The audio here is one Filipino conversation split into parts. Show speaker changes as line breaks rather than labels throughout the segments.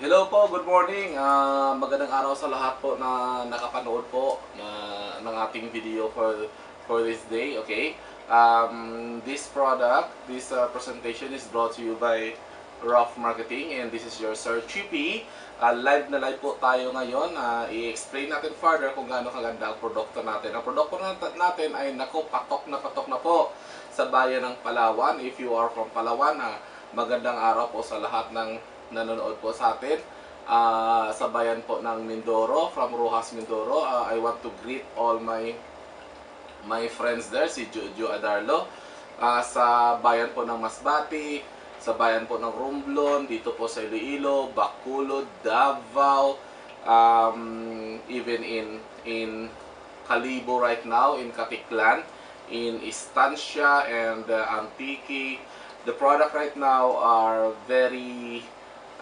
Hello po, good morning. Magandang araw sa lahat po na nakapanood po ng ating video for this day. Okay. This product, this presentation is brought to you by Rough Marketing, and this is your Sir Chippy. Live na live po tayo ngayon. I-explain natin further kung gaano kaganda ang produkto natin. Ang produkto natin ay patok na po sa bayan ng Palawan. If you are from Palawan, magandang araw po sa lahat ng nanonood po sa atin sa bayan po ng Mindoro, from Rojas, Mindoro. I want to greet all my friends there, si Jojo Adarlo, sa bayan po ng Masbati, sa bayan po ng Romblon, dito po sa Iloilo, Bacolod, Davao, even in Calibo right now, in Caticlan, in Estancia and Antique. The product right now are very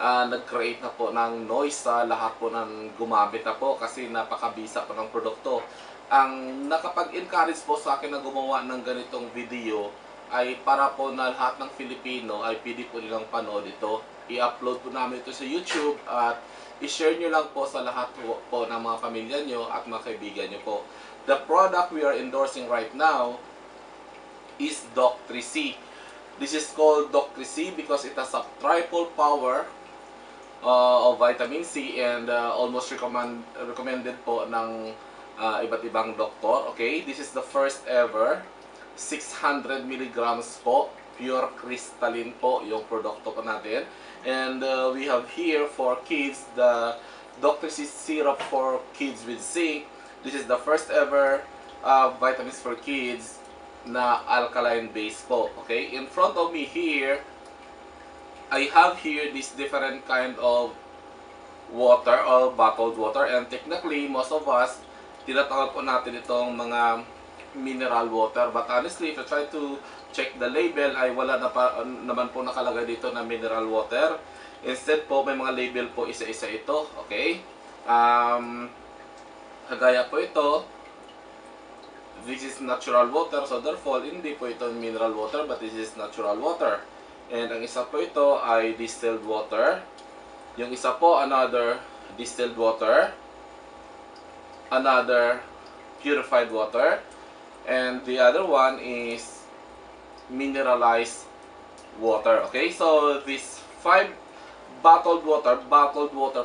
nag-create na po ng noise sa lahat po ng gumamit na po kasi napakabisa po ng produkto. Ang nakapag-encourage po sa akin na gumawa ng ganitong video ay para po na lahat ng Filipino ay pwede po nilang panood ito. I-upload po namin ito sa YouTube at i-share nyo lang po sa lahat po ng mga pamilya nyo at mga kaibigan nyo po. The product we are endorsing right now is Doc 3C. This is called Doc 3C because it has a triple power of vitamin C and almost recommended po ng iba't ibang doktor. Okay, this is the first ever 600 milligrams po, pure crystalline po yung produkto po natin. And we have here for kids the Dr. C syrup for kids with zinc. This is the first ever vitamins for kids na alkaline base po. Okay, in front of me here I have here this different kind of water or bottled water, and technically most of us tinatawag po natin itong mga mineral water, but honestly if you try to check the label ay wala na naman po nakalagay dito na mineral water. Instead po may mga label po isa-isa ito. Okay, kagaya po ito, this is natural water, so therefore hindi po ito mineral water but this is natural water. And ang isa po ito ay distilled water. Yung isa po, another distilled water. Another purified water. And the other one is mineralized water. Okay, so this 5 bottled water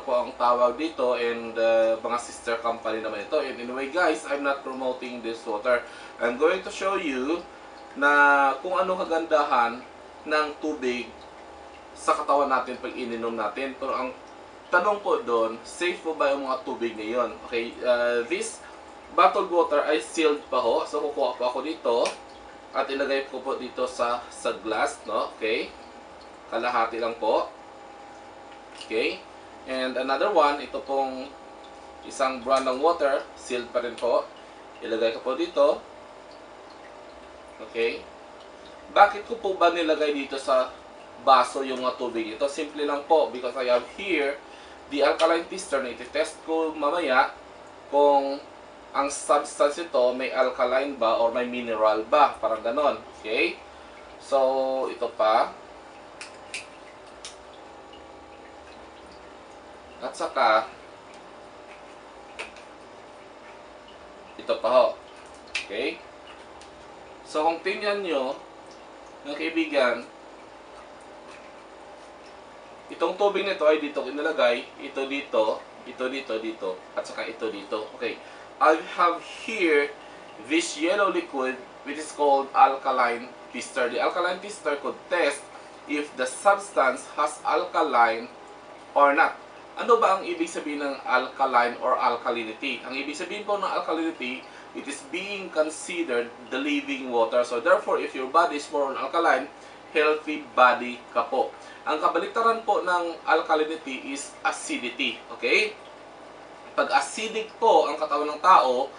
po ang tawag dito, and mga sister company naman ito. And anyway guys, I'm not promoting this water. I'm going to show you na kung ano kagandahan ng tubig sa katawan natin pag ininom natin. Pero ang tanong po doon, safe po ba yung mga tubig ngayon? Okay, this bottled water ay sealed pa ho. So kukuha po ako dito at ilagay ko po dito sa glass, no? Okay, kalahati lang po. Okay, and another one, ito pong isang brand ng water, sealed pa rin po. Ilagay ko po dito. Okay, bakit ko po ba nilagay dito sa baso yung mga tubig ito? Simple lang po, because I have here the alkaline tester na iti-test ko mamaya kung ang substance ito may alkaline ba or may mineral ba, parang ganon. Okay, so ito pa, at saka ito pa ho. Okay, so kung tingnan nyo ng kaibigan, itong tubig nito ay dito inilagay, ito dito, ito dito, dito, at saka ito dito. Okay, I have here this yellow liquid which is called alkaline tester. The alkaline tester could test if the substance has alkaline or not. Ano ba ang ibig sabihin ng alkaline or alkalinity? Ang ibig sabihin po ng alkalinity, it is being considered the living water. So therefore, if your body is more on alkaline, healthy body ka po. Ang kabaliktaran po ng alkalinity is acidity. Okay? Pag acidic po ang katawan ng tao,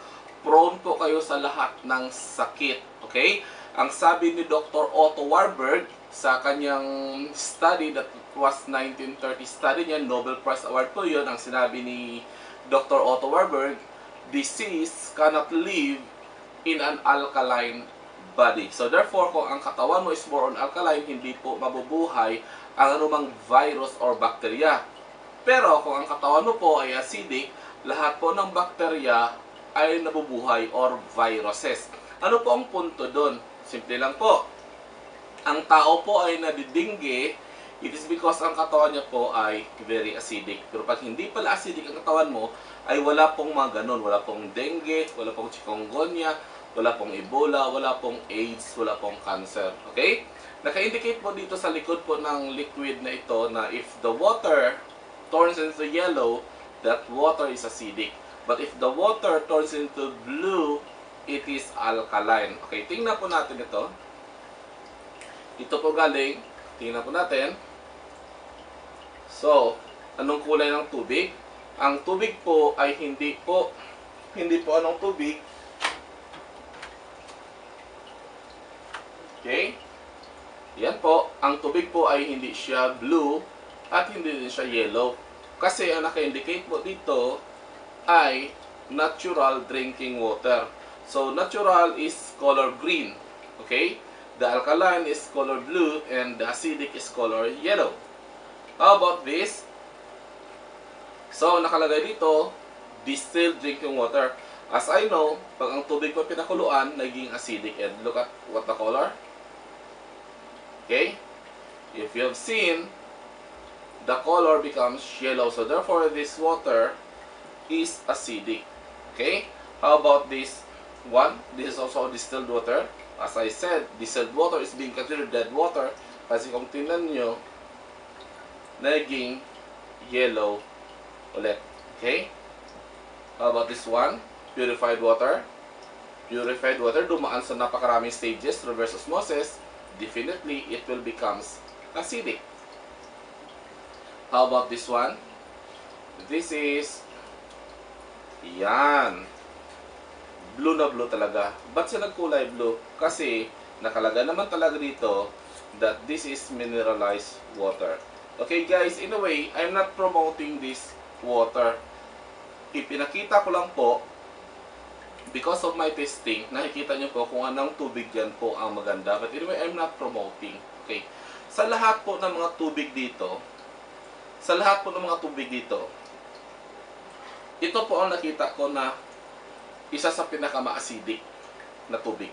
prone po kayo sa lahat ng sakit. Okay? Ang sabi ni Dr. Otto Warburg sa kanyang study, that was 1930 study niya, Nobel Prize Award po yun, ang sinabi ni Dr. Otto Warburg, disease cannot live in an alkaline body. So therefore, kung ang katawan mo is more on alkaline, hindi po mabubuhay ang anumang virus or bacteria. Pero kung ang katawan mo po ay acidic, lahat po ng bakterya ay nabubuhay or viruses. Ano po ang punto doon? Simple lang po. Ang tao po ay nadidingge, it is because ang katawan niya po ay very acidic. Pero pag hindi pala acidic ang katawan mo, ay wala pong mga ganun. Wala pong dengue, wala pong chikungunya, wala pong Ebola, wala pong AIDS, wala pong cancer. Okay? Naka-indicate po dito sa likod po ng liquid na ito na if the water turns into yellow, that water is acidic. But if the water turns into blue, it is alkaline. Okay, tingnan po natin ito. Ito po galing. Tingnan po natin. So, anong kulay ng tubig? Ang tubig po ay hindi po anong tubig. Okay? Yan po, ang tubig po ay hindi siya blue at hindi din siya yellow. Kasi ang naka-indicate po dito ay natural drinking water. So, natural is color green. Okay? The alkaline is color blue and the acidic is color yellow. How about this? So, nakalagay dito, distilled drinking water. As I know, pag ang tubig po pinakuluan, naging acidic. And look at what the color. Okay? If you have seen, the color becomes yellow. So therefore, this water is acidic. Okay? How about this one? This is also distilled water. As I said, distilled water is being considered dead water. Kasi kung tingnan nyo, naging yellow ulit. Okay? How about this one? Purified water. Purified water, dumaan sa napakaraming stages, reverse osmosis. Definitely, it will becomes acidic. How about this one? This is, yan, blue na blue talaga. Ba't siya nagkulay blue? Kasi, nakalagay naman talaga dito that this is mineralized water. Okay guys, in a way, I'm not promoting this water. Ipinakita ko lang po, because of my testing, nakikita nyo po kung anong tubig yan po ang maganda. But anyway, I'm not promoting. Okay. Sa lahat po ng mga tubig dito, ito po ang nakita ko na isa sa pinaka-acidic na tubig.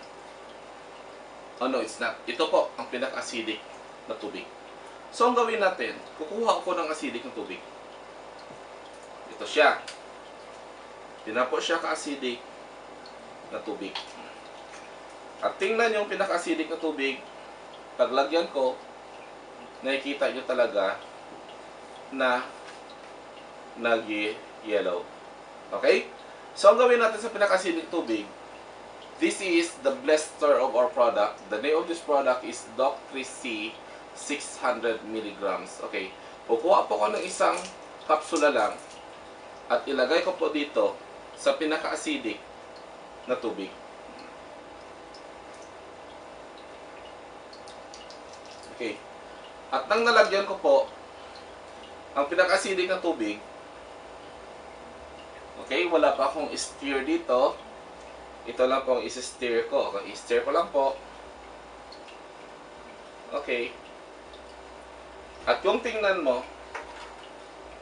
Oh no, it's not. Ito po ang pinaka-acidic na tubig. So, ang gawin natin, kukuha ko ng acidic na tubig. Ito siya. Hindi na po siya ka-acidic na tubig. At tingnan yung pinaka-acidic na tubig, paglagyan ko, nakikita nyo talaga na nag-yellow. Okay? So, ang gawin natin sa pinaka-acidic tubig, this is the blister of our product. The name of this product is Doc 3C 600 mg. Okay. Kukuha po ko ng isang kapsula lang at ilagay ko po dito sa pinaka-acidic na tubig. Okay. At nang nalagyan ko po ang pinaka-acidic na tubig, okay, wala pa akong stir dito. Ito lang po ang isi-stir ko. Okay, i-stir ko lang po. Okay. At kung tingnan mo,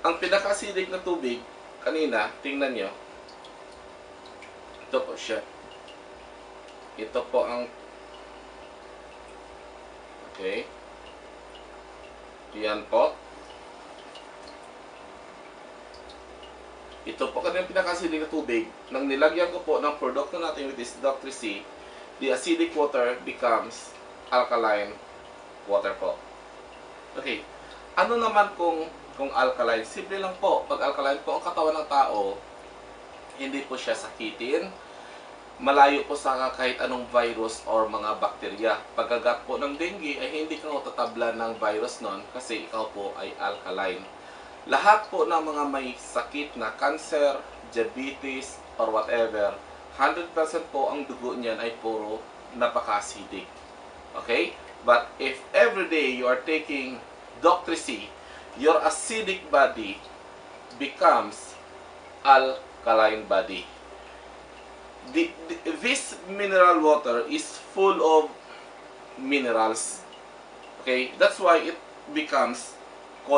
ang pinaka-acidic na tubig, kanina, tingnan nyo, ito po siya. Ito po ang, okay, yan po. Ito po kanina pinaka-acidic na tubig. Nang nilagyan ko po ng produkto natin with this Doc 3C, the acidic water becomes alkaline water po. Okay. Ano naman kung alkaline? Simple lang po. Pag alkaline po ang katawan ng tao, hindi po siya sakitin. Malayo po sa kahit anong virus or mga bakterya. Pagkagat po ng dengue ay hindi ka tatabla ng virus nun kasi ikaw po ay alkaline. Lahat po ng mga may sakit na cancer, diabetes, or whatever, 100% po ang dugo niyan ay puro napaka-acidic. Okay? But if every day you are taking Doc 3C, your acidic body becomes alkaline body. This mineral water is full of minerals. Okay? That's why it becomes